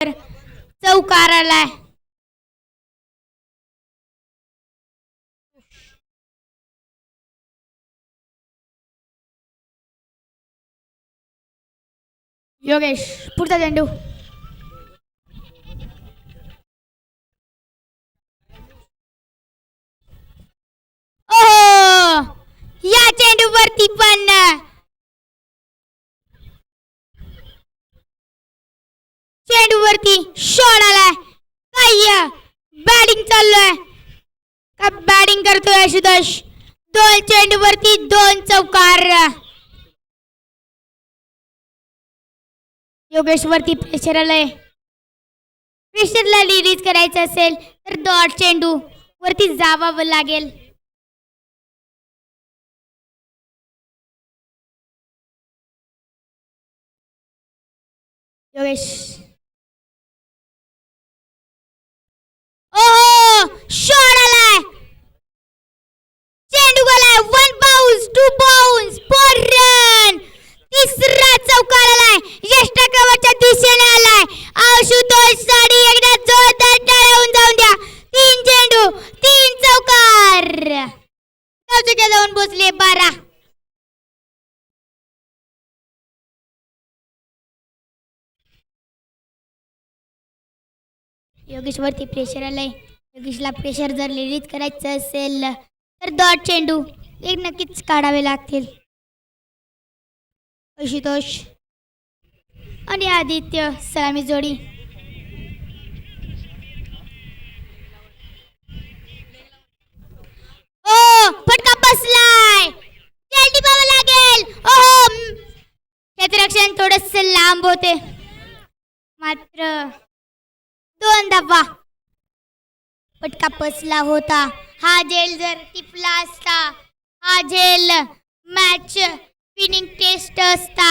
चौकार आलाय. योगेश पुढचा चेंडू. ओहो, या चेंडूवरती पण चेंडूवरती शॉट आलाय. काय बॅटिंग चाललोय का बॅटिंग करतोय आशुतोष. दोन चेंडूवरती दोन चौकार. योगेश वरती प्रेशर आलंय. प्रेशरला रिलीज करायचं असेल तर डॉट चेंडू वरती जावावं लागेल. योगेश. ओहो, शॉट आलाय. चेंडू गेलाय. One bounce, two bounce, four run. तिसरा चौकार आलाय. यष्टा कवरच्या दिशेने आलाय. आशुतोष साठी एकदा जोरदार टाळ्या होऊन जाऊन द्या. तीन चेंडू, तीन चौकार. चौकीच्या जाऊन पोचले 12. योगेश वरती प्रेशर आलंय. योगेशला प्रेशर जर रिलीज करायचं असेल तर डॉट चेंडू एक नक्कीच काढावे लागतील. आशुतोष आणि आदित्य सलामी जोडी. ओ, फटका बसलाय. पेल्टी पाहावं लागेल. ओहो, क्षेत्ररक्षण थोडस लांब होते मात्र 2 धावा. फटका बसला होता. हा झेल जर टिपला असता, हा झेल मॅच विनिंग टेस्ट असता.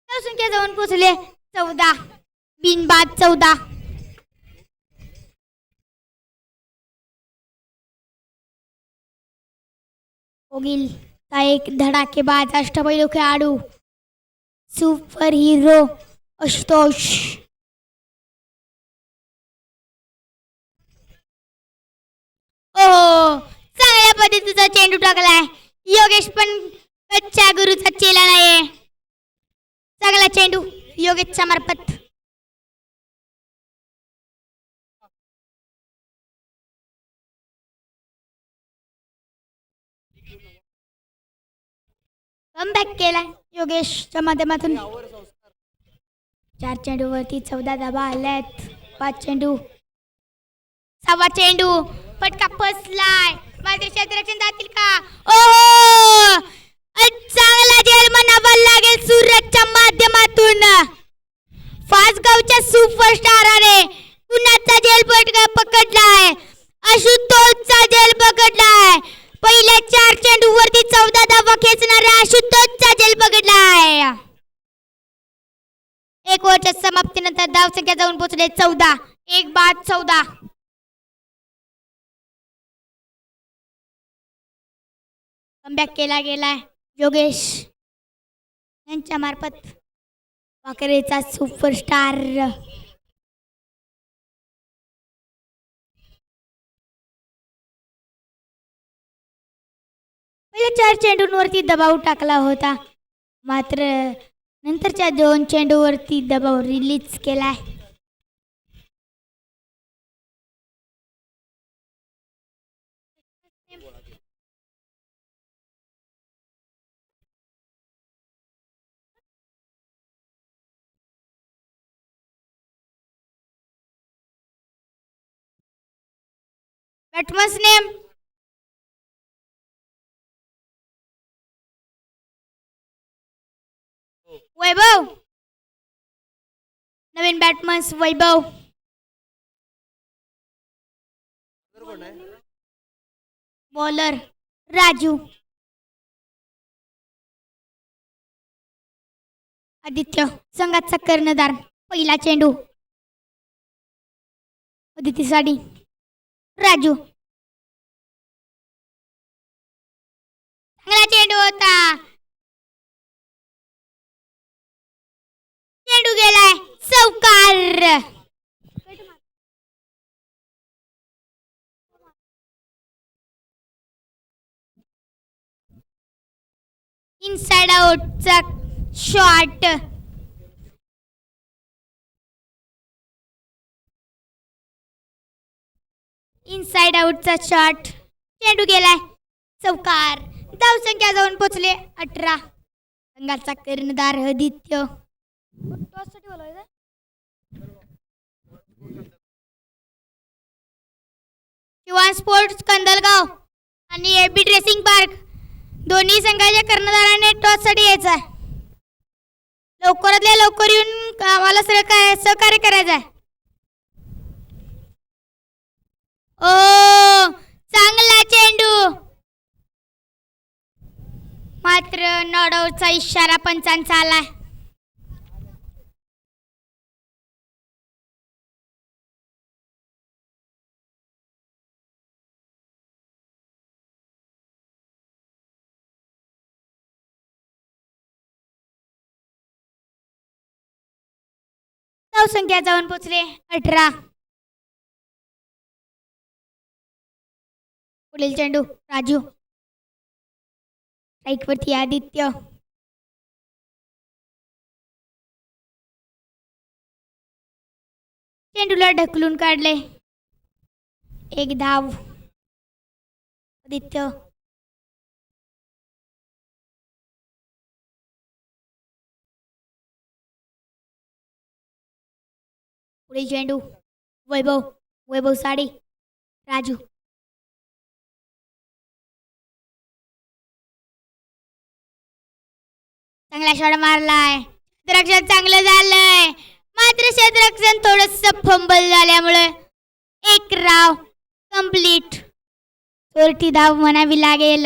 संख्या जाऊन पोचले 14. बिनबाद 14. होईल का एक धडाकेबाज अष्टपैलू खेळाडू सुपर हिरो आशुतोष. ओ, चांगल्या पद्धतीचा चेंडू टाकलाय. योगेश पण कच्च्या गुरुचा चेला नाहीये. चांगला चेंडू योगेशच्या मार्फत. कमबॅक केलाय योगेशच्या माध्यमातून. 4 चेंडूवरती 14 धावा आल्यात. 5 चेंडू, 6वा चेंडू. फटका फसलाय. मात्र क्षेत्ररक्षण जातील का. ओहो, चांगला झेल म्हणावा लागेल सूरजच्या माध्यमातून. फासगावच्या सुपरस्टाराने कुणाचा झेल पकडलाय. आशुतोषचा झेल पकडलाय. पहिल्या 4 चेंडूवरती 14 धावा खेचणाऱ्या आशुतोषचा झेल पकडलाय. 1 ओव्हरच्या समाप्तीनंतर धावसंख्या जाऊन पोहोचले 14. 1 बाद 14. कमबॅक केला गेलाय योगेश यांच्या मार्फत. वाकरेचा सुपरस्टार. पहिल्या 4 चेंडूंवरती दबाव टाकला होता मात्र नंतरच्या 2 चेंडूवरती दबाव रिलीज केलाय. Batsmen name. वैभव. नवीन बॅट्समन्स वैभव. बॉलर राजू. आदित्य संघाचा कर्णधार. पहिला चेंडू आदित्यसाठी राजू. चांगला चेंडू होता. इनसाइड आउटचा शॉट. इनसाइड आउटचा शॉट. चेंडू गेलाय चौकार. धावसंख्या जाऊन पोचले 18. संघाचा कर्णधार आदित्य. शिवान स्पोर्ट्स कंदलगाव आणि एबी ड्रेसिंग पार्क दोन्ही संघाच्या कर्णधाराने टॉस साठी यायचा. लवकरातल्या लवकर येऊन आम्हाला सहकार्य करायचं आहे. ओ चांगला चेंडू, मात्र नॉट आउटचा इशारा पंचांचा आलाय. संख्या जाऊन पोचले 18. पुढील चेंडू राजू. स्ट्राईक वरती आदित्य. चेंडूला ढकलून काढले. एक धाव. आदित्य. पुढील चेंडू वैभव साडी. राजू. चांगला शॉट मारलाय. क्षेत्ररक्षण चांगलं झालंय, मात्र क्षेत्ररक्षण थोडस फंबल झाल्यामुळे एक राव कंप्लीट. चोरटी धाव म्हणावी लागेल.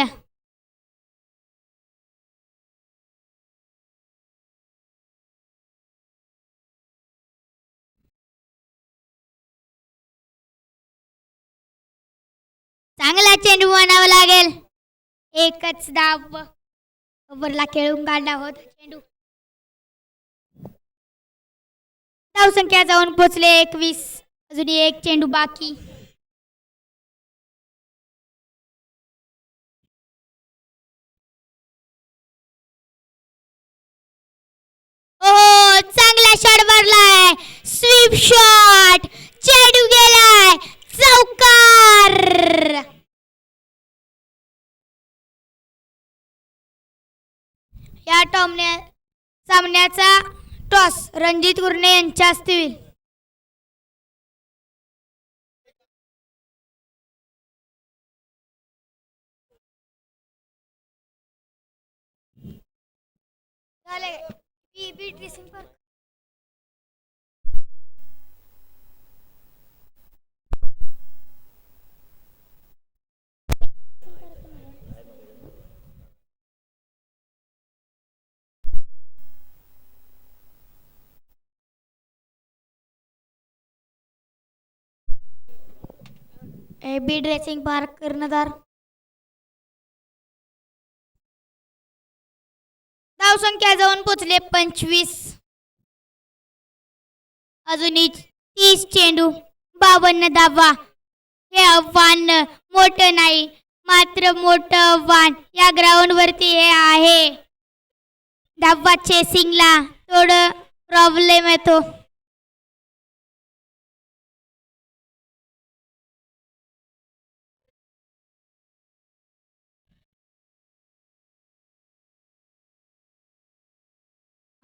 चांगला चेंडू म्हणावं लागेल. एकच धाव. ओव्हरला खेळून काढला होता चेंडू. धावसंख्या जाऊन पोचले 21. अजून एक चेंडू बाकी. ओ चांगला शॉट मारलाय. Sweep shot. चेंडू गेलाय चौकार. या सामन्याचा टॉस रणजित उर्णे यांच्या हस्ते होईल. एबी ड्रेसिंग पार्क कर्णधार. धावसंख्या जाऊन पोचले 25. अजून 30 चेंडू 52 धावा. हे आव्हान मोठं नाही, मात्र मोठं आव्हान या ग्राउंड वरती हे आहे. धावा चेसिंगला थोडं प्रॉब्लेम येतो.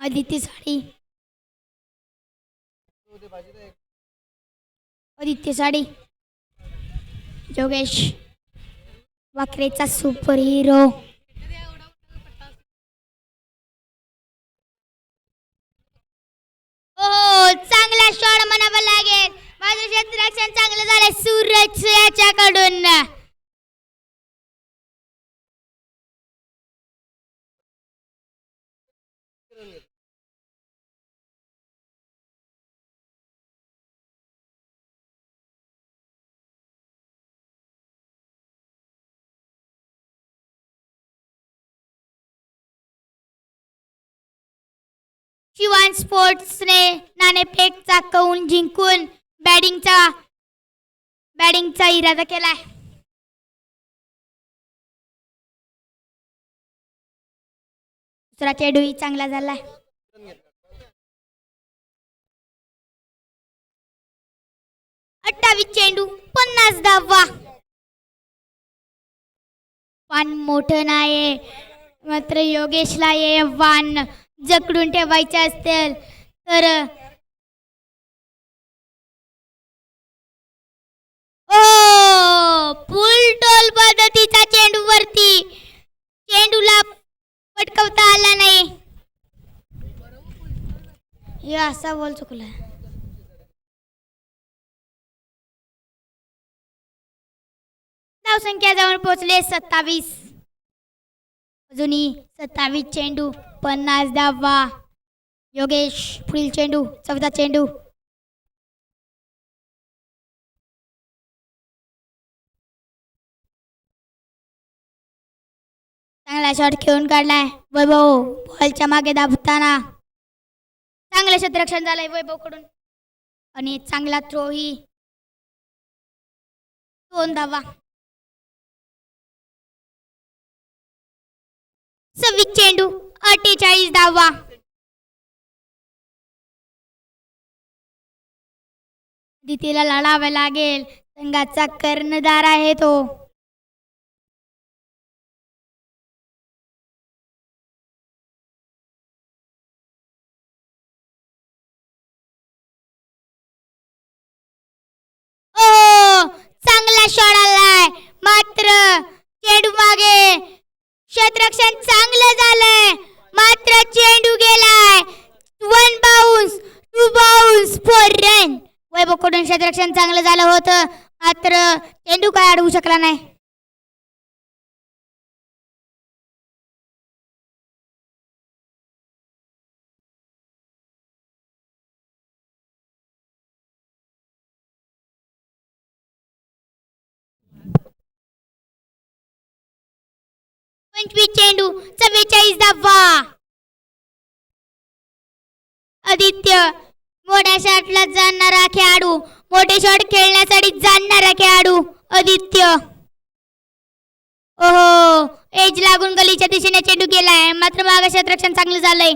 आदित्य साडी. जोगेश वाकरेचा सुपर हिरो. चांगला शॉट म्हणावा लागेल. माझं क्षेत्ररक्षण चांगलं झालंय सूरज याच्याकडून. शिवान स्पोर्ट्सने नाणेफेकचा कौल जिंकून बॅटिंगचा इरादा केलाय. दुसरा चेंडूही चांगला झालाय. 28 चेंडू 50 धावा. वान मोठं नाही, मात्र योगेशला हे वान जकडून ठेवायचे असतील तर फुल टोल पद्धतीचा चेंडूवरती चेंडूला पटकवता आला नाही. हे असा बॉल चुकला. धावसंख्या जाऊन पोहोचले 27. अजूनही 27 चेंडू 50 धावा. योगेश पुढील चेंडू 14 चेंडू. चांगला शॉट खेळून काढलाय वैभव. बॉलच्या मागे दाबताना चांगलं क्षेत्ररक्षण झालंय वैभव कडून आणि चांगला थ्रोही. 2 धावा. 26 चेंडू 48 धावा. दितीला लढावे लागेल. संघाचा कर्णधार आहे तो. चांगला शॉट आलाय, मात्र चेंडू मागे. क्षेत्ररक्षण चांगलं झालंय, मात्र चेंडू गेलाय. 1 बाउन्स 2 बाउन्स 4 रन. वैभव कडून क्षेत्ररक्षण चांगलं झालं होतं, मात्र चेंडू काय अडवू शकला नाही. चेंडू 44 धावा. आदित्य मोठ्या शॉटला जाणारा खेळाडू, मोठे शॉट खेळण्यासाठी जाणारा खेळाडू आदित्य. ओहो, एज लागून गलीच्या दिशेने चेंडू गेलाय, मात्र मागे क्षेत्ररक्षण चांगलं झालंय.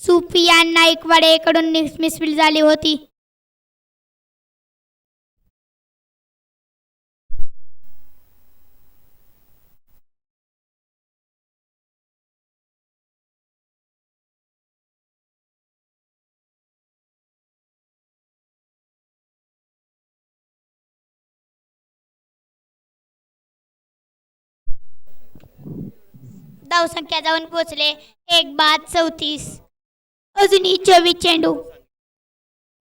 सुफियान नाईकवाडे कडून मिसफील्ड झाली होती. धावसंख्या जाऊन पोहोचले 1 बाद 34. अजूनही 24 चेंडू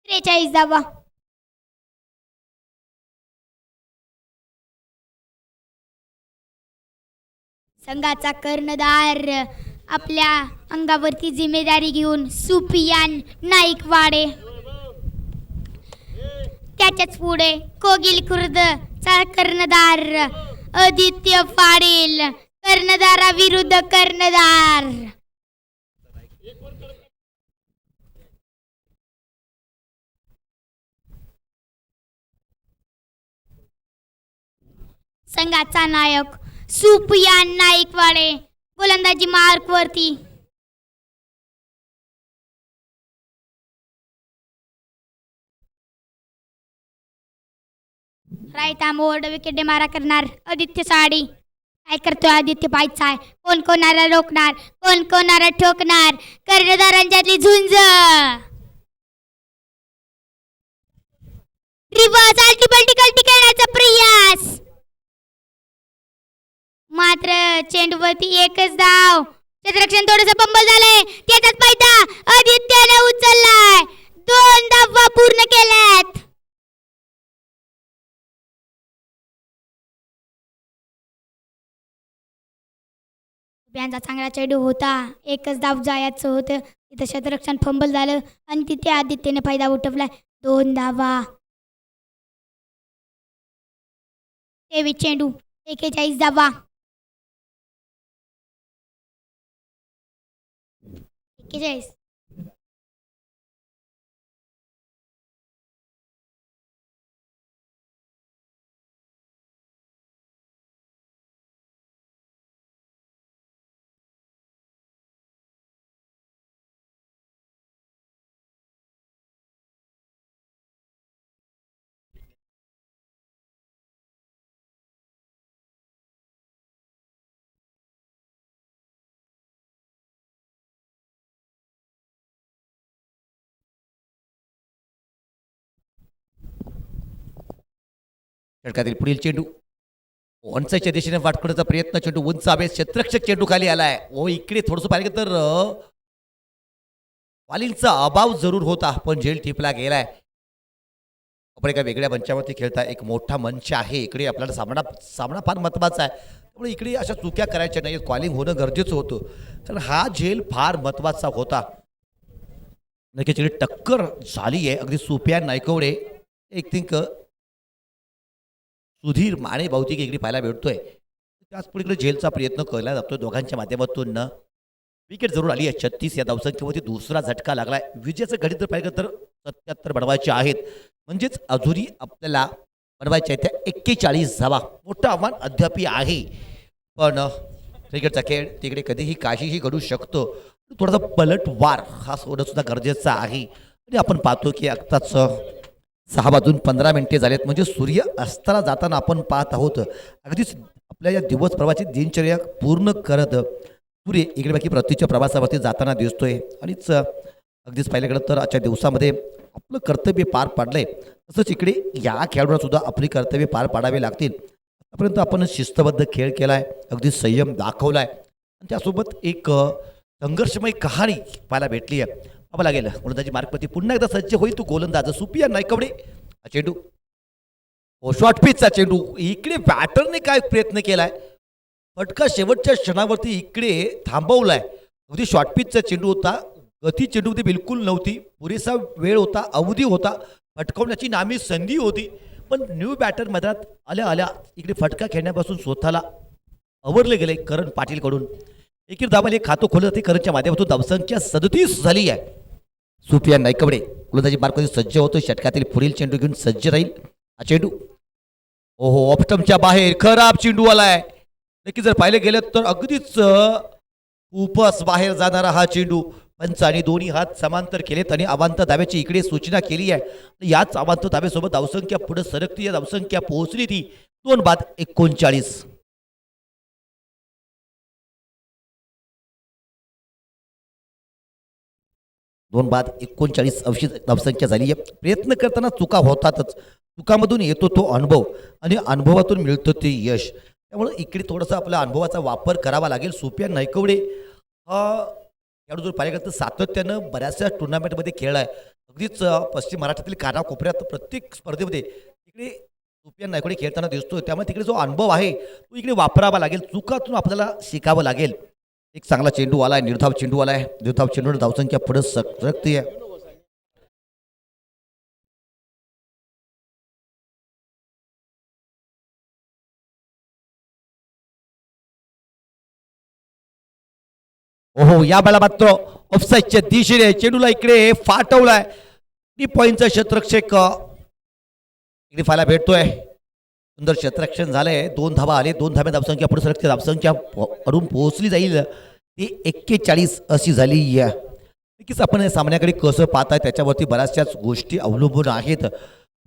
43 धावा. संघाचा कर्णधार आपल्या अंगावरती जिम्मेदारी घेऊन सुफियान नाईकवाडे. त्याच्याच पुढे कोगिल खुर्दचा कर्णधार आदित्य पाटील. कर्णधाराविरुद्ध कर्णधार. संघाचा नायक सुफियान नाईकवाडे गोलंदाजी मार्क वरती. राईट आर्म बोर्ड विकेट मारा करणार आदित्य साडी. काय करतोय आदित्य पाहायचा. कोण कोणाला रोखणार, कोण कोणाला ठोकणार. कर्णधारांच्यातली झुंज. रिव्हर्स अल्टीपल्टी कल्टी खेळण्याचा प्रयास, मात्र चेंडूवरती एकच धाव. क्षेत्ररक्षण थोडंसं बंबल झालंय, त्याचाच फायदा आदित्यने उचललाय. 2 धावा पूर्ण केल्यात. यांचा चांगला चेंडू होता, एकच धाव जायचं होतं. तिथं क्षेत्ररक्षण फंबल झालं आणि तिथे आदित्यने फायदा उठवलाय. 2 धावा. 23 चेंडू 41 धावा. 41. षटकातील पुढील चेंडू ऑनसाईडच्या दिशेने वाटण्याचा प्रयत्न, चेंडू उंच हवेत, क्षेत्ररक्षक चेंडू खाली आलाय. ओ इकडे थोडंसं पाहिलं तर वालींचा अभाव जरूर होता पण झेल टिपला गेलाय. आपण एका वेगळ्या मंचावरती खेळता, एक मोठा मंच आहे इकडे, आपल्याला सामना फार महत्त्वाचा आहे. त्यामुळे इकडे अशा चुक्या करायच्या नाही, कॉलिंग होणं गरजेचं होतं. कारण हा झेल फार महत्त्वाचा होता. नक्कीच इकडे टक्कर झाली आहे अगदी सुफियान नायकवडे, आय थिंक सुधीर माने बहुतेक इकडे पाहायला भेटतोय. त्याच पुढे इकडे झेलचा प्रयत्न केला जातोय दोघांच्या माध्यमातून. विकेट जरूर आली आहे. 36 या धावसंख्येवरती दुसरा झटका लागलाय. विजयाचं गणित जर पाहिलं तर 77 बनवायचे आहेत, म्हणजेच अजूनही आपल्याला बनवायच्या आहेत त्या 41 धावा. मोठं आव्हान अद्यापही आहे, पण क्रिकेटचा खेळ तिकडे कधीही काहीही घडू शकतो. थोडासा पलटवार हा होणं सुद्धा गरजेचं आहे. आणि आपण पाहतो की आत्ताच 6:15 झालेत, म्हणजे सूर्य अस्ताला जाताना आपण पाहत आहोत. अगदीच आपल्या या दिवस प्रवाहाची दिनचर्या पूर्ण करत सूर्य इकडे बाकी प्रतीच्या प्रवासावरती जाताना दिसतोय. आणिच अगदीच पाहिलं गेलं तर आजच्या दिवसामध्ये आपलं कर्तव्य पार पाडलंय. तसंच इकडे या खेळाडूंना सुद्धा आपली कर्तव्य पार पाडावे लागतील. आतापर्यंत आपण शिस्तबद्ध खेळ केलाय, अगदी संयम दाखवलाय, आणि त्यासोबत एक संघर्षमय कहाणी पाहायला भेटली आहे. बाबा लागेल गोलंदाजी मार्कवरती पुन्हा एकदा सज्ज होईल तो गोलंदाज सुफियान नायकवडे. हा चेंडू शॉर्ट पिचचा चेंडू, इकडे बॅटरने काय प्रयत्न केलाय, फटका शेवटच्या क्षणावरती इकडे थांबवलाय. अगदी शॉर्ट पिचचा चेंडू होता, गती चेंडूमध्ये बिलकुल नव्हती, पुरेसा वेळ होता, अवधी होता, फटकावण्याची नामी संधी होती, पण न्यू बॅटर मैदानात आल्या आल्या इकडे फटका खेळण्यापासून स्वतःला अवरले गेले करण पाटीलकडून. एकीर दाबाला एक खातं खोललं ते करणच्या माध्यमातून धावसंख्या 37 झाली आहे. सुफियान नायकवडे गोलंदाजी मार्कवरती सज्ज होतो, षटकातील पुढील चेंडू घेऊन सज्ज राहील. हा चेंडू ओहो ऑफस्टमच्या बाहेर, खराब चेंडू आलाय. नक्की जर पाहिलं गेलं तर अगदीच खूपच बाहेर जाणारा हा चेंडू. पंच आणि दोन्ही हात समांतर केलेत आणि अवांतर धाब्याची इकडे सूचना केली आहे. याच अवांतर धाब्यासोबत धावसंख्या पुढे सरकती, या धावसंख्या पोहोचली ती 2:39. 2:39 अवशी धावसंख्या झाली आहे. प्रयत्न करताना चुका होतातच, चुकामधून येतो तो अनुभव आणि अनुभवातून मिळतं ते यश. त्यामुळे इकडे थोडासा आपल्या अनुभवाचा वापर करावा लागेल. सुफियान नायकवडे हा खेळाडू जर पाहिलं तर सातत्यानं बऱ्याचशा टुर्नामेंटमध्ये खेळला आहे. अगदीच पश्चिम महाराष्ट्रातील कानाकोपऱ्यात प्रत्येक स्पर्धेमध्ये इकडे सुफियान नायकवडे खेळताना दिसतोय. त्यामुळे तिकडे जो अनुभव आहे तो इकडे वापरावा लागेल, चुकातून आपल्याला शिकावं लागेल. एक चांगला चेंडू आलाय, निर्धाव चेंडू आलाय, निर्धाव चेंडूवर धावसंख्या पुढे सरकते आहे. ओहो या वेळा मात्र ऑफसाईडच्या दिशेने चेंडूला इकडे फाटवलाय. पॉईंटचा क्षेत्ररक्षक इकडे फायला भेटतोय. सुंदर क्षेत्ररक्षण झालंय. 2 धावा आले, 2 धाब्या धावसंख्या पुढे सरकते, धावसंख्या अडून पोहोचली जाईल ती 41 अशी झाली. नक्कीच आपण या सामन्याकडे कसं पाहताय त्याच्यावरती बऱ्याचशाच गोष्टी अवलंबून आहेत.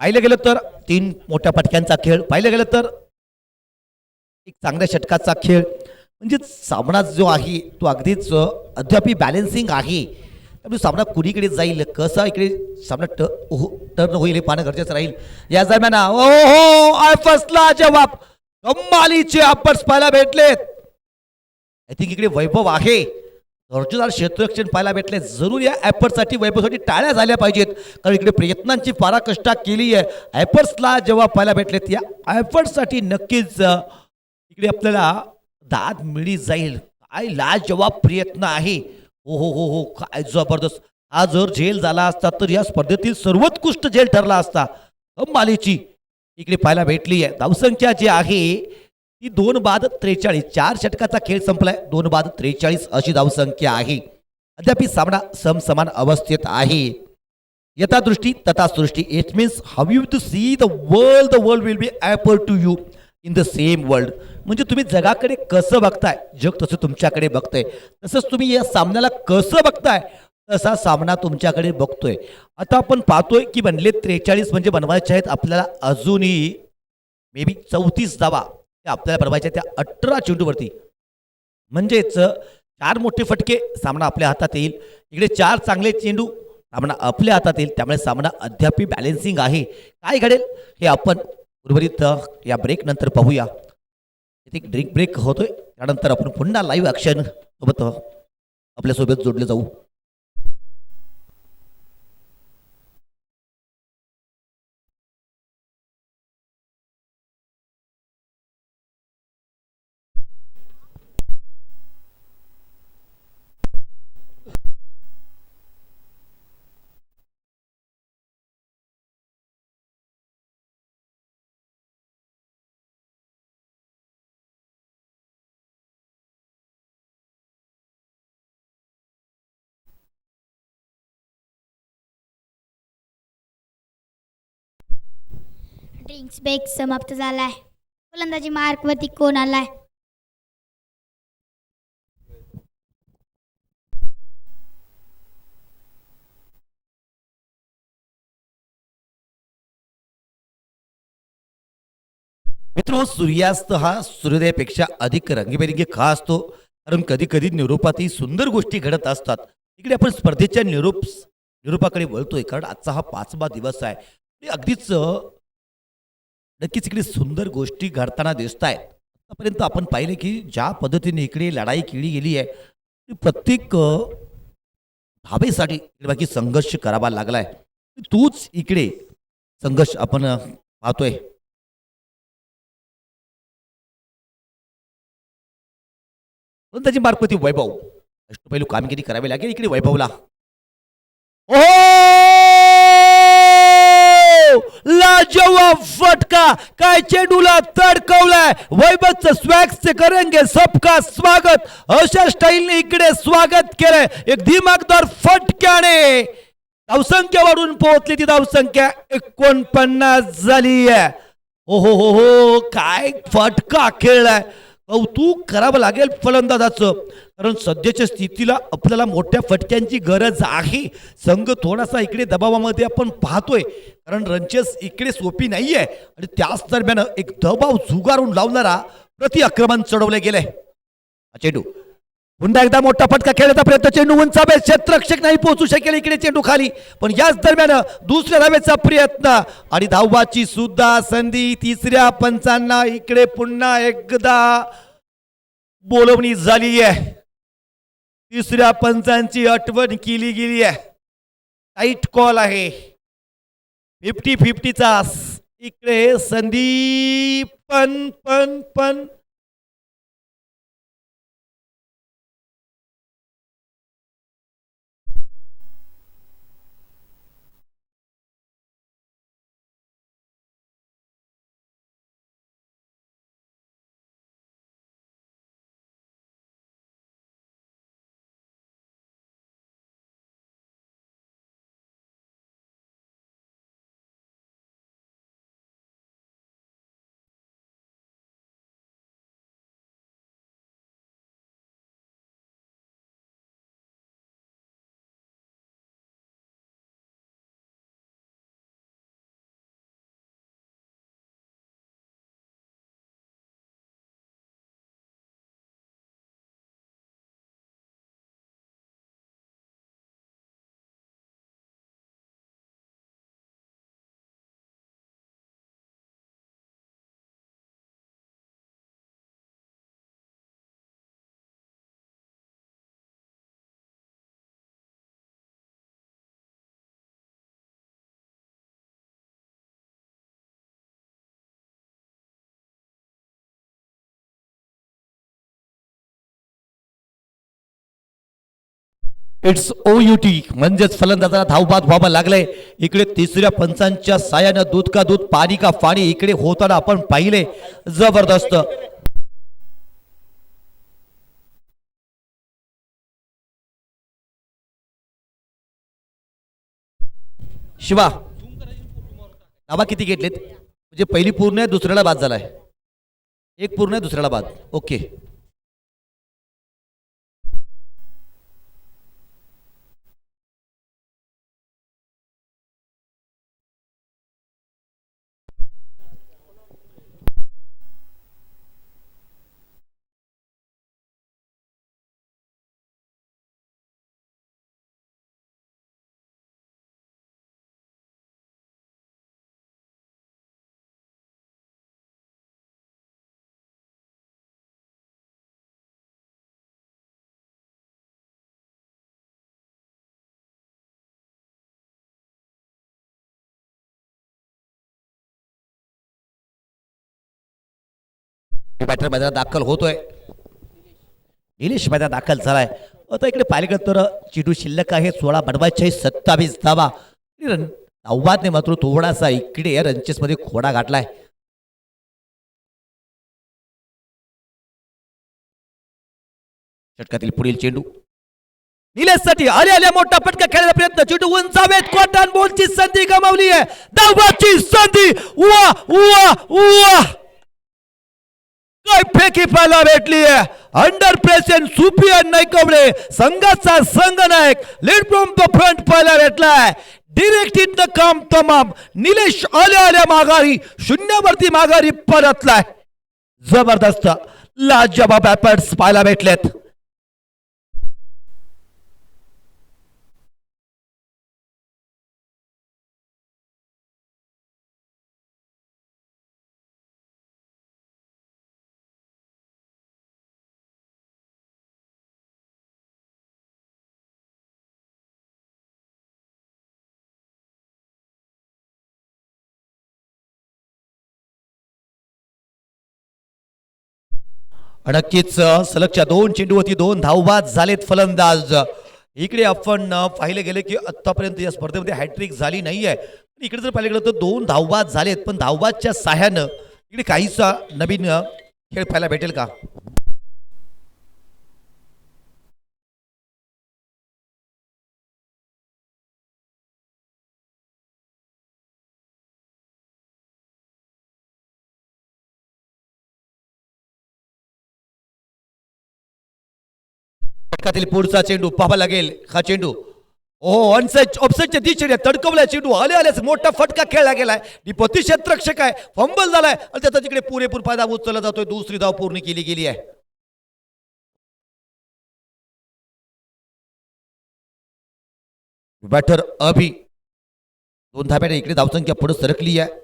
पाहिलं गेलं तर 3 मोठ्या फटक्यांचा खेळ, पाहिलं गेलं तर एक चांगल्या षटकाचा खेळ, म्हणजे सामना जो आहे तो अगदीच अद्यापही बॅलेन्सिंग आहे. त्यामुळे सामना कुणीकडे जाईल, कसा इकडे सामना टर्न होईल हे पाहणं गरजेचं राहील. या दरम्यान ओहो आयफसला जवाब, कमालीचे अप्पर्स पाहायला भेटलेत. आय थिंक इकडे वैभव आहे, दर्जेदार क्षेत्ररक्षण पाहायला भेटले. जरूर या ॲपर्ससाठी वैभवसाठी टाळ्या झाल्या पाहिजेत, कारण इकडे प्रयत्नांची पराकाष्ठा केली आहे. ॲपर्सला जेव्हा पाहायला भेटलेत, या ॲपर्ससाठी नक्कीच इकडे आपल्याला दाद मिळी जाईल. काय लाजवाब प्रयत्न आहे. हो हो हो हो काय जबरदस्त. हा जर झेल झाला असता तर या स्पर्धेतील सर्वोत्कृष्ट झेल ठरला असता. कमालीची इकडे पाहायला भेटली आहे. धावसंख्या जी आहे ती 2:43. 4 षटकाचा खेळ संपलाय, 2:43 अशी धावसंख्या आहे. अद्याप सामना समसमान अवस्थेत आहे. यथा दृष्टी तथा सृष्टी. It means how you to see the world will be apple to you in the same world. म्हणजे तुम्ही जगाकडे कसं बघताय, जग तसं तुमच्याकडे बघतंय. तसंच तुम्ही या सामन्याला कसं बघताय, तसा सामना तुमच्याकडे बघतोय. आता आपण पाहतोय की बनले 43 म्हणजे बनवायचे आहेत आपल्याला अजूनही मे बी 34 धावा त्या आपल्याला बनवायच्या त्या 18 चेंडूवरती. म्हणजेच 4 मोठे फटके सामना आपल्या हातात येईल, इकडे 4 चांगले चेंडू सामना आपल्या हातात येईल. त्यामुळे सामना अद्याप बॅलेन्सिंग आहे. काय घडेल हे आपण उर्वरित या ब्रेक नंतर पाहूया. इथे एक ड्रिंक ब्रेक होतोय, त्यानंतर आपण पुन्हा लाईव्ह ॲक्शन सोबत आपल्यासोबत जोडले जाऊ. ड्रिंक्स ब्रेक समाप्त झालाय. फलंदाजी मार्कवरती कोण आलाय? मित्रो, सूर्यास्त हा सूर्योदयापेक्षा अधिक रंगीबेरंगी का असतो? कारण कधी कधी निरोपातही सुंदर गोष्टी घडत असतात. इकडे आपण स्पर्धेच्या निरोपाकडे वळतोय, कारण आजचा हा 5वा दिवस आहे. आणि अगदीच नक्कीच इकडे सुंदर गोष्टी घडताना दिसत आहेत. आतापर्यंत आपण पाहिले की ज्या पद्धतीने इकडे लढाई केली गेली आहे, ती प्रत्येक धाबेसाठी इकडे बाकी संघर्ष करावा लागलाय. तूच इकडे संघर्ष आपण पाहतोय. त्याची मार्फती वैभव अष्टपैलू कामगिरी करावी लागेल. इकडे वैभवला ओ लाजवाब फटका, काय चेंडूला तडकवलाय. वैभवचं स्वॅक्सचे करेंगे सबका स्वागत अशा स्टाईलने इकडे स्वागत केलंय. एक दिमागदार फटक्याने धावसंख्या वाढून पोहोचली. ती धावसंख्या 49 झाली आहे. हो हो हो हो, काय फटका खेळलाय. कौतुक करावं लागेल फलंदाजाचं, कारण सध्याच्या स्थितीला आपल्याला मोठ्या फटक्यांची गरज आहे. संघ थोडासा इकडे दबावामध्ये आपण पाहतोय, कारण रनचेस इकडे सोपी नाहीये. आणि त्याच दरम्यान एक दबाव झुगारून लावणारा प्रति आक्रमण चढवले गेले. चेंडू पुन्हा एकदा मोठा फटका खेळण्याचा प्रयत्न. चेंडू उंचावे, क्षेत्ररक्षक नाही पोहोचू शकेल इकडे चेंडू खाली. पण याच दरम्यान दुसऱ्या धावेचा प्रयत्न आणि धावाची सुद्धा संधी. तिसऱ्या पंचांना इकडे पुन्हा एकदा बोलवणी झाली आहे. तिसऱ्या पंचांची आठवण केली गेली आहे. टाईट कॉल आहे. 50-50चा इकडे संधी. पण इट्स OUT म्हणजेच फलंदाजाला धावबाद व्हावं लागलंय. इकडे तिसऱ्या पंचांच्या सायानं दूध का दूध पाणी का पाणी इकडे होताना आपण पाहिले. जबरदस्त. शिवा धावा किती घेतलेत? म्हणजे पहिली पूर्ण आहे, दुसऱ्याला बाद झालाय. एक पूर्ण आहे, दुसऱ्याला बाद. ओके. बॅटर मैदानात दाखल होतोय. निलेश मैदानात दाखल झालाय. आता इकडे पाहिलं तर चेंडू शिल्लक आहे 16 बनवायचे 27 धावा. आव्हाने मात्र थोडासा इकडे रनचेस मध्ये खोडा घातलाय. षटकातील पुढील चेंडू निलेशसाठी आल्या मोठा फटका खेळायचा प्रयत्न. चेंडू उंचावेत कॉटन बॉलची संधी गमावली आहे. धावाची संधी. वा वा वा काय फेकी पाहायला भेटली आहे. अंडर प्रेशन सुपियन नायकवडे संघाचा संघनायक लीड फ्रॉम द फ्रंट पाहायला भेटलाय. डिरेक्ट इथनं काम तमाम. निलेश आल्या माघारी शून्यावरती माघारी परतलाय. जबरदस्त लाजवाब एफर्ट्स पाहायला भेटलेत. नक्कीच सलगच्या 2 चेंडूवरती 2 धावबाद झालेत फलंदाज. इकडे आपण पाहिले गेले की आतापर्यंत या स्पर्धेमध्ये हॅट्रिक झाली नाहीये. इकडे जर पाहिलं गेलं तर 2 धावबाद झालेत. पण धावबादच्या साह्यानं इकडे काहीसा नवीन खेळ पाहायला भेटेल का. षटकातील पुढचा चेंडू पाहावा लागेल. हा चेंडू ऑफसेटच्या दिशेने तडकवलाय. चेंडू आल्याच मोठा फटका खेळला गेलाय. निपती क्षेत्ररक्षक आहे. फंबल झालाय आणि त्याचा तिकडे पुरेपूर फायदा उचलला जातोय. दुसरी धाव पूर्ण केली गेली आहे. बॅटर अभि 2 धाब्याने इकडे धावसंख्या पुढे सरकली आहे.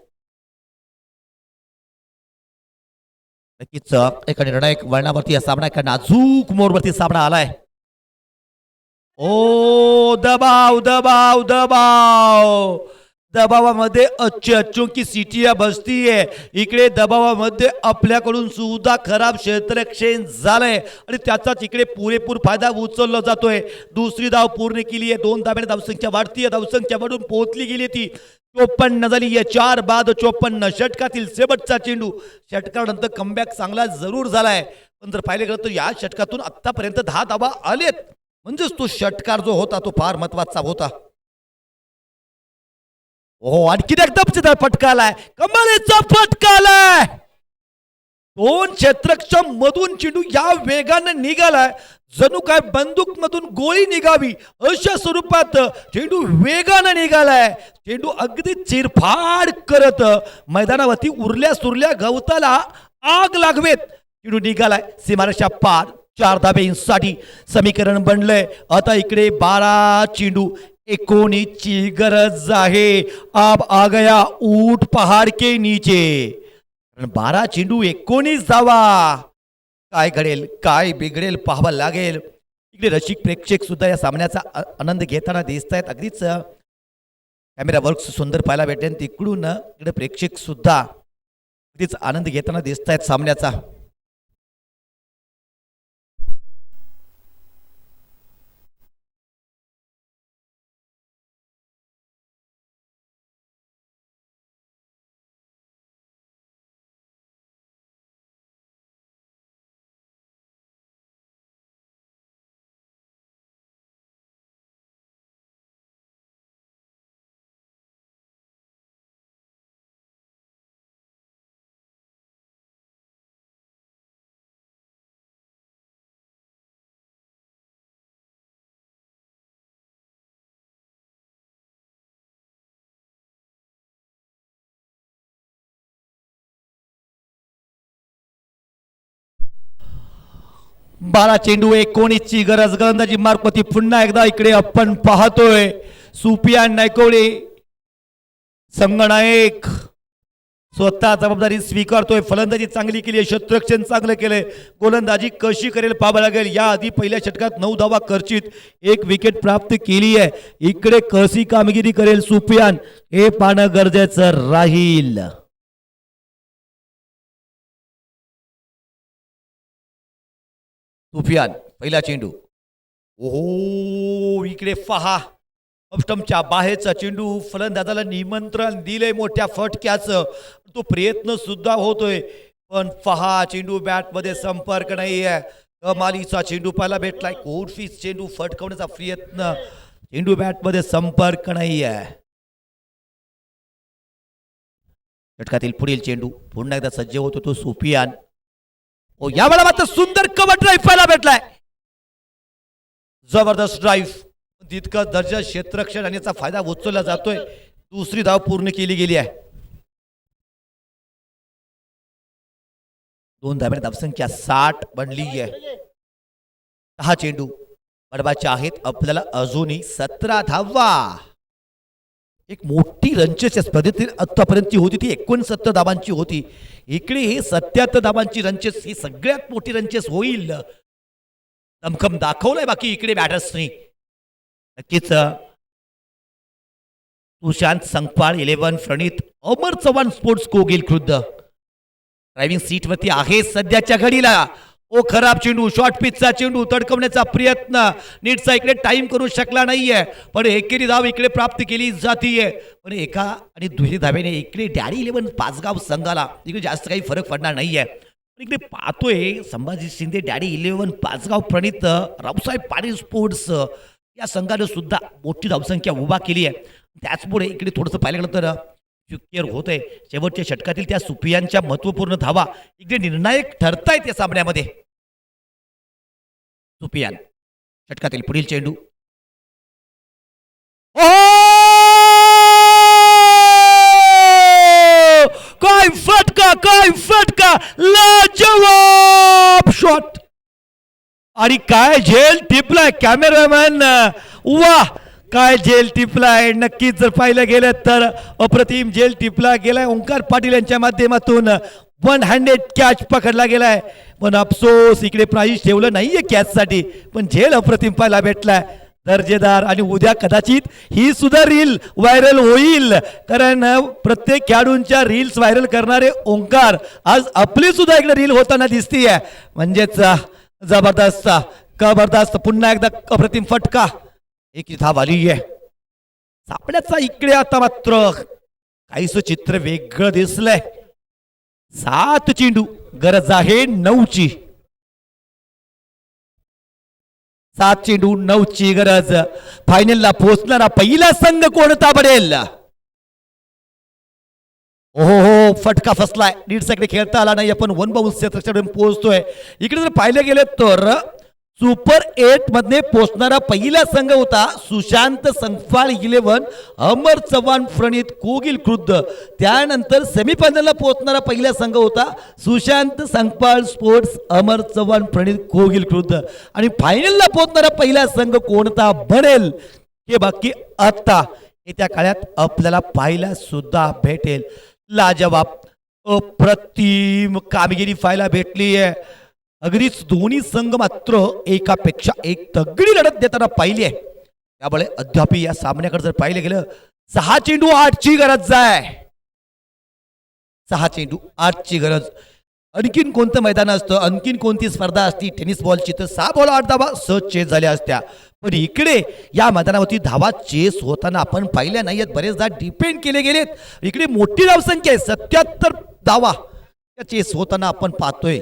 नक्कीच एका निर्णायक वळणावरती हा सामना एका नाजूक मोडवरती सामना आलाय. ओ दबाव दबाव दबाव दबावामध्ये अच्छी सिटिया बसतीये. इकडे दबावामध्ये आपल्याकडून सुद्धा खराब क्षेत्ररक्षण झालंय आणि त्याचाच इकडे पुरेपूर फायदा उचलला जातोय. दुसरी धाव पूर्ण केली आहे. 2 धाब्याने धावसंख्या वाढतीये. धावसंख्या वाढून पोहोचली गेली ती 54 झाली आहे. 4 बाद 54. षटकातील शेवटचा चेंडू. षटकानंतर कमबॅक चांगला जरूर झालाय. पण जर पाहिले गेलं तर या षटकातून आतापर्यंत 10 धावा आलेत. म्हणजेच तो षटकार जो होता तो फार महत्वाचा होता. हो आणखी एकदम फटकालाय. कमालीचा फटकालाय. 2 क्षेत्ररक्षक मधून चेंडू या वेगाने निघालाय जणू काय बंदूक मधून गोळी निघावी अशा स्वरूपात चेंडू वेगाने निघालाय. चेंडू अगदी चिरफाड करत मैदानावरती उरल्या सुरल्या गवताला आग लागवेत चेंडू निघालाय सीमारेषा पार. 4 धाब्यांसाठी समीकरण बनलंय. आता इकडे 12 चेंडू 19 ची गरज आहे. अब आ गया ऊट पहाड़ के नीचे. 12 चेंडू 19 धावा. काय घडेल काय बिघडेल पाहावं लागेल. इकडे रसिक प्रेक्षक सुद्धा या सामन्याचा आनंद घेताना दिसत आहेत. अगदीच कॅमेरा वर्क सुंदर पाहायला भेटेल. तिकडून इकडे प्रेक्षक सुद्धा अगदीच आनंद घेताना दिसत आहेत सामन्याचा. बारा चेंडू 19 ची गरज. गोलंदाजी मार्फत पुन्हा एकदा इकडे आपण पाहतोय. सुपियान नायकवडे संघनायक स्वतः जबाबदारी स्वीकारतोय. फलंदाजी चांगली केली आहे. क्षेत्ररक्षण चांगलं केलंय. गोलंदाजी कशी करेल पाहावं लागेल. या आधी पहिल्या षटकात 9 धावा खर्चित 1 विकेट प्राप्त केली आहे. इकडे कशी कामगिरी करेल सुपियान हे पाहणं गरजेचं राहील. सुफियान पहिला चेंडू. ओहो इकडे पहा ऑफस्टंपच्या बाहेरचा चेंडू फलंदाजाला निमंत्रण दिले मोठ्या फटक्याचं. तो प्रयत्न सुद्धा होतोय पण पहा चेंडू बॅट मध्ये संपर्क नाहीये. कमालीचा चेंडू पाहायला भेटलाय. कोर्फीस चेंडू फटकवण्याचा प्रयत्न, चेंडू बॅट मध्ये संपर्क नाहीये. षटकातील पुढील चेंडू पुन्हा एकदा सज्ज होतो तो सुफियान. ओ या वेळा मात्र सुंदर कव्हर ड्राईव्ह पाहायला भेटलाय. जबरदस्त ड्राईव्ह, तितका दर्जा क्षेत्ररक्षण आणि याचा फायदा उचलला जातोय. दुसरी धाव पूर्ण केली गेली आहे. 2 धाब्याने धावसंख्या 60 बनली आहे. 6 चेंडू बडबाचे आहेत. आपल्याला अजूनही 17 धावा. एक मोठी रनचेस या स्पर्धेतील आतापर्यंतची होती ती 69 धावांची होती. इकडे हे 77 धावांची रनचेस ही सगळ्यात मोठी रनचेस होईल. दमखम दाखवलाय बाकी इकडे बॅटर्सनी. नक्कीच सुशांत संकपाळ 11 प्रणित अमर चव्हाण स्पोर्ट्स कोगिल खुद्द ड्रायव्हिंग सीट वरती आहे सध्याच्या घडीला. ओ खराब चेंडू, शॉर्ट पिचचा चेंडू तडकवण्याचा प्रयत्न, नीटचा इकडे टाइम करू शकला नाहीये पण एकेरी धाव इकडे प्राप्त केली जातीये. पण एका आणि दुसरी धावेने इकडे डॅडी 11 पाचगाव संघाला इकडे जास्त काही फरक पडणार नाहीये. इकडे पाहतोय संभाजी शिंदे डॅडी 11 पाचगाव प्रणित रावसाहेब पाटील स्पोर्ट्स या संघाने सुद्धा मोठी धावसंख्या उभा केली आहे. त्याचमुळे इकडे थोडंसं पाहिलं गेलं तर चुकीर होत आहे. शेवटच्या षटकातील त्या सुफियानच्या महत्वपूर्ण धावा इकडे निर्णायक ठरतायत या सामन्यामध्ये. सुफियान षटकातील पुढील चेंडू. काय फटका, काय फटका, लाजवाब शॉट आणि काय झेल टिपलाय कॅमेरामॅन. वाह काय झेल टिपलाय. नक्कीच जर पाहिलं गेलं तर अप्रतिम झेल टिपला गेलाय. ओंकार पाटील यांच्या माध्यमातून 1 हँडेड कॅच पकडला गेलाय. पण अफसोस इकडे प्राईज ठेवलं नाहीये कॅच साठी पण झेल अप्रतिम पाहायला भेटलाय. दर्जेदार आणि उद्या कदाचित ही सुद्धा रील व्हायरल होईल कारण प्रत्येक खेळाडूंच्या रील्स व्हायरल करणारे ओंकार आज आपली सुद्धा इकडे रील होताना दिसतीये. म्हणजेच जबरदस्त जबरदस्त पुन्हा एकदा अप्रतिम फटका. एक धाव आली आहे. सापड्याचा इकडे आता मात्र काहीच चित्र वेगळं दिसलंय. 7 चेंडू गरज आहे 9ची. 7 चेंडू 9ची गरज. फायनलला पोहोचणारा पहिला संघ कोणता बनेल. ओहो हो फटका फसलाय. नीटसाठी खेळता आला नाही आपण 1 बाउन्स क्षेत्राकडून पोहोचतोय. इकडे जर पाहिलं गेलं तर सुपर 8 मध्ये पोहोचणारा पहिला संघ होता सुशांत संकपाळ 11 अमर चव्हाण प्रणित कोगिल खुद्द. त्यानंतर सेमीफायनलला पोहोचणारा पहिला संघ होता सुशांत संकपाळ स्पोर्ट्स अमर चव्हाण प्रणित कोगिल खुद्द. आणि फायनलला पोहोचणारा पहिला संघ कोणता बनेल हे बाकी आता येत्या काळात आपल्याला पाहायला सुद्धा भेटेल. लाजवाब अप्रतिम कामगिरी पाहायला भेटली आहे. अगदीच दोन्ही संघ मात्र एकापेक्षा एक तगडी लढत देताना पाहिली आहे. त्यामुळे अद्याप या सामन्याकडे जर पाहिलं गेलं 6 चेंडू 8ची गरज आहे. 6 चेंडू 8ची गरज. आणखीन कोणतं मैदान असतं, आणखीन कोणती स्पर्धा असती टेनिस बॉलची तर 6 बॉल 8 धावा सहज चेस झाल्या असत्या. पण इकडे या मैदानावरती धावा चेस होताना आपण पाहिल्या नाहीयेत. बरेचदा डिपेंड केले गेलेत. इकडे मोठी धावसंख्या आहे 77 धावा त्या चेस होताना आपण पाहतोय.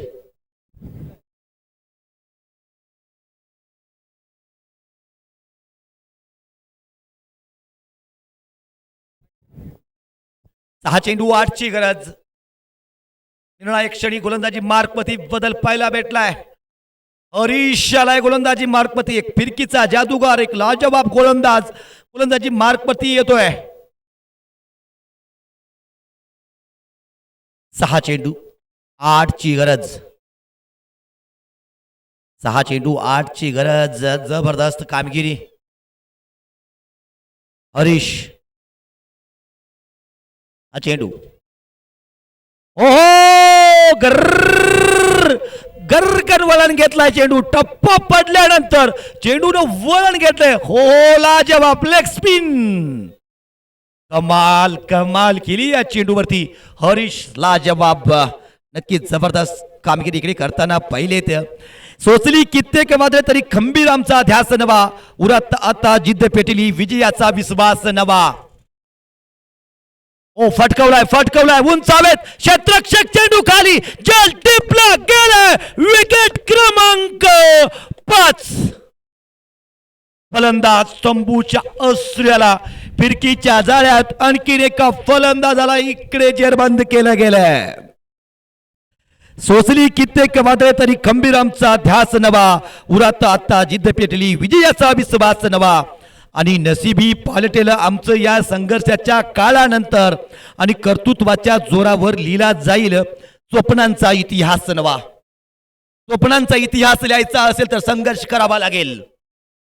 सहा चेंडू 8ची गरज. निर्णायक क्षणी गोलंदाजी मार्कमध्ये बदल पाहायला भेटलाय. हरीश आलाय गोलंदाजी मार्कमध्ये. एक फिरकीचा जादूगार, एक लाजवाब गोलंदाज गोलंदाजी मार्कमध्ये येतोय. 6 चेंडू 8ची गरज. 6 चेंडू 8ची गरज. जबरदस्त कामगिरी. हरीश हा चेंडू. ओहो गर्र गर्र वळण घेतलाय चेंडू. टप्पा पडल्यानंतर चेंडूनं वळण घेतलंय. हो लाजवाब लेग स्पिन. कमाल कमाल केली या चेंडूवरती हरीश. लाजवाब नक्कीच जबरदस्त कामगिरी इकडे करताना पाहिले. सोचली कित्येक वादळे तरी खंबीर आमचा ध्यास नवा, उरात आता जिद्द पेटली विजयाचा विश्वास नवा. ओ फटकवलाय उंचावेत क्षेत्ररक्षक, चेंडू खाली, जल टिपला गेलाय, विकेट क्रमांक 5. फलंदाज तंबूच्या अस्र्याला, फिरकीच्या जाळ्यात आणखीन एका फलंदाजाला इकडे जेरबंद केलं गेलंय. सोसली कित्येक वादळे तरी खंबीर आमचा ध्यास नवा, उरात आता जिद्द पेटली विजयाचा विश्वास नवा. आणि नशिबी पालटेलं आमचं या संघर्षाच्या काळानंतर, आणि कर्तृत्वाच्या जोरावर लिहिला जाईल स्वप्नांचा इतिहास नवा. स्वप्नांचा इतिहास लिहायचा असेल तर संघर्ष करावा लागेल.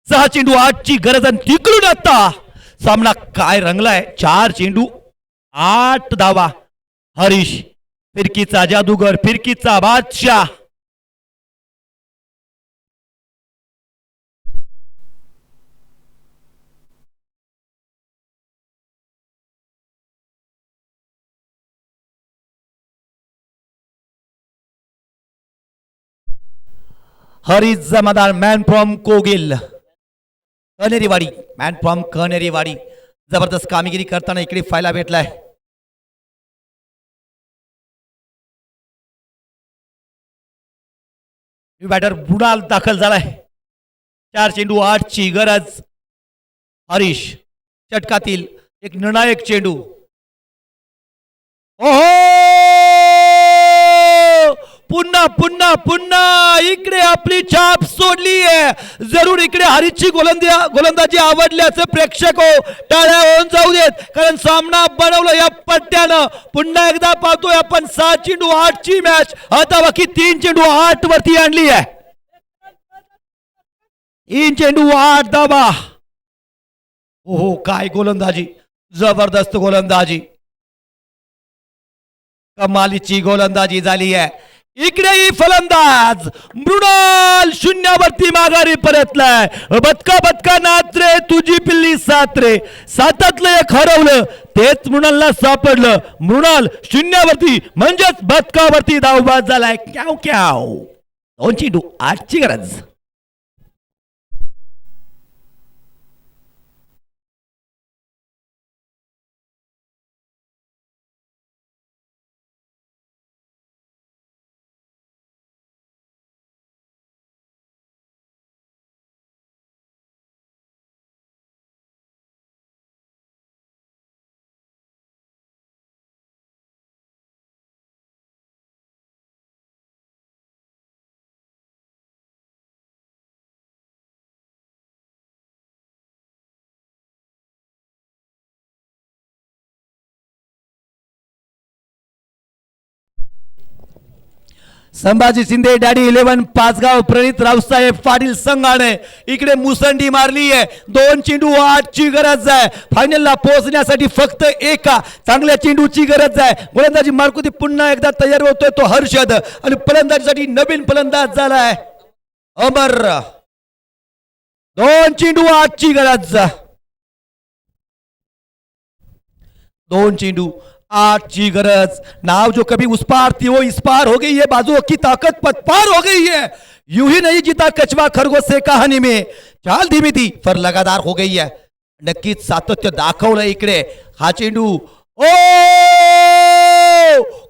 6 चेंडू 8 ची गरज, आणि तिकडून आता सामना काय रंगलाय. 4 चेंडू 8 धावा. हरीश फिरकीचा जादूगर, फिरकीचा बादशाह. हरीश जमादार, मॅन फ्रॉम कोगिल, कनेरीवाडी, मॅन फ्रॉम कनेरीवाडी. जबरदस्त कामगिरी करताना इकडे फायला भेटलाय. बॅटर मृणाल दाखल झालाय. 4 चेंडू 8 ची गरज. हरीश षटकातील एक निर्णायक चेंडू. ओहो, पुन्हा इकडे आपली छाप सोडली आहे. जरूर इकडे हरीशची गोलंदाजी आवडल्याचे प्रेक्षक हो टाळ्या होऊन जाऊ देत, कारण सामना बनवलं या पट्ट्यानं. पुन्हा एकदा पाहतोय आपण 6 चेंडू 8 ची मॅच आता बाकी 3 चेंडू 8 वरती आणली आहे. 3 चेंडू 8 धावा. ओहो, काय गोलंदाजी, जबरदस्त गोलंदाजी, कमालीची गोलंदाजी झाली आहे. इकडेही फलंदाज मृणाल शून्यावरती माघारी परतलाय. बदका नात्रे तुझी पिल्ली सात्रे, सातातलं एक हरवलं तेच मृणालला सापडलं. मृणाल शून्यावरती म्हणजेच बदकावरती धावबाद झालाय. क्याव 2 चेंडू 8 ची गरज. संभाजी शिंदे, डॅडी 11, पाचगाव, प्रणित रावसाहेब पाटील संघाने इकडे मुसंडी मारली आहे. 2 चेंडू 8 ची गरज आहे. फायनलला पोहोचण्यासाठी फक्त एका चांगल्या चेंडूची गरज आहे. गोलंदाजी मारकुती पुन्हा एकदा तयार होतोय तो हर्षद, आणि फलंदाजीसाठी नवीन फलंदाज झालाय अमर. 2 चेंडू 8 ची गरज. 2 चेंडू 8 ची गरज. नाव जो कभी उस पार थी वो इस पार हो गई है, बाजुओं की ताकत पद पार हो गई है. यूं ही नहीं जीता कछवा खरगोश से कहाणी में, चाल धीमी थी पर लगातार हो गई है. नक्कीच सातत्य दाखवलं इकडे. हा चेंडू, ओ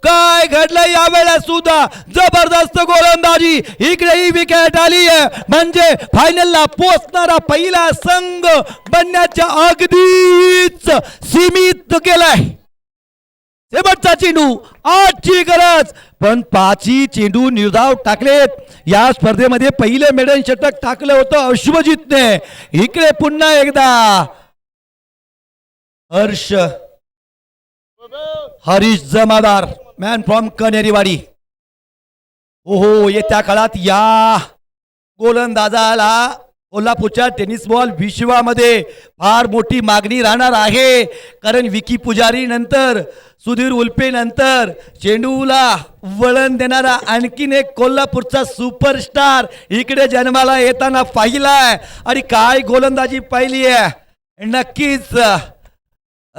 काय घडलं यावेळेला सुद्धा, जबरदस्त गोलंदाजी. इकडे ही विकेट आली आहे, म्हणजे फायनलला पोहोचणारा पहिला संघ बनण्याच्या अगदीच सीमित गेलाय. शेवटचा चेंडू 8 ची गरज, पण 5 चेंडू निर्धाव टाकलेत. या स्पर्धेमध्ये पहिले मेडल षटक टाकलं होतं अश्वजितने. इकडे पुन्हा एकदा हरीश जमादार, मॅन फ्रॉम कनेरीवाडी. ओहो, येत्या काळात या गोलंदाजाला कोल्हापूरच्या टेनिस बॉल विश्वामध्ये फार मोठी मागणी राहणार आहे, कारण विकी पुजारी नंतर, सुधीर उल्पे नंतर चेंडूला वळण देणारा आणखीन एक कोल्हापूरचा सुपरस्टार इकडे जन्माला येताना पाहिलाय. आणि काय गोलंदाजी पाहिली आहे. नक्कीच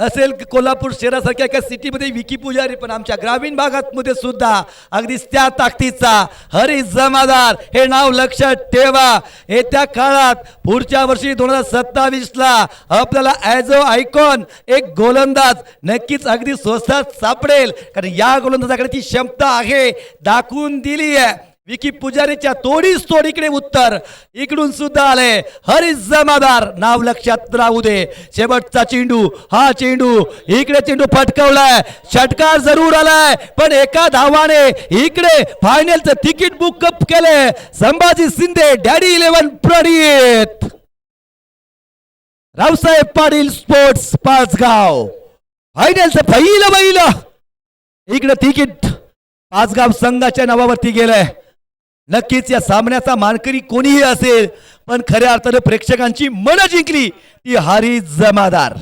असेल कोल्हापूर शहरासारख्या एका सिटीमध्ये विकी पुजारी, पण आमच्या ग्रामीण भागात मध्ये सुद्धा अगदीच त्या ताकदीचा हरी जमादार हे नाव लक्षात ठेवा. येत्या काळात पुढच्या वर्षी 2027ला आपल्याला ॲज अ आयकॉन एक गोलंदाज नक्कीच अगदी स्वस्तात सापडेल, कारण या गोलंदाजाकडे ती क्षमता आहे, दाखवून दिली आहे. विकी पुजारीच्या तोडीकडे उत्तर इकडून सुद्धा आले. हरी जमादार नाव लक्षात राहू दे. शेवटचा चेंडू, हा चेंडू इकडे चेंडू फटकवलाय, षटकार जरूर आलाय, पण एका धावाने इकडे फायनलचं तिकीट बुक अप केले संभाजी शिंदे, डॅडी 11 प्रणित. रावसाहेब पाटील स्पोर्ट्स पाचगाव फायनलचं पहिलं इकडे तिकीट पाचगाव संघाच्या नावावरती गेलंय. नक्कीच या सामन्याचा मानकरी कोणीही असेल, पण खऱ्या अर्थाने प्रेक्षकांची मनं जिंकली ती हरी जमादार.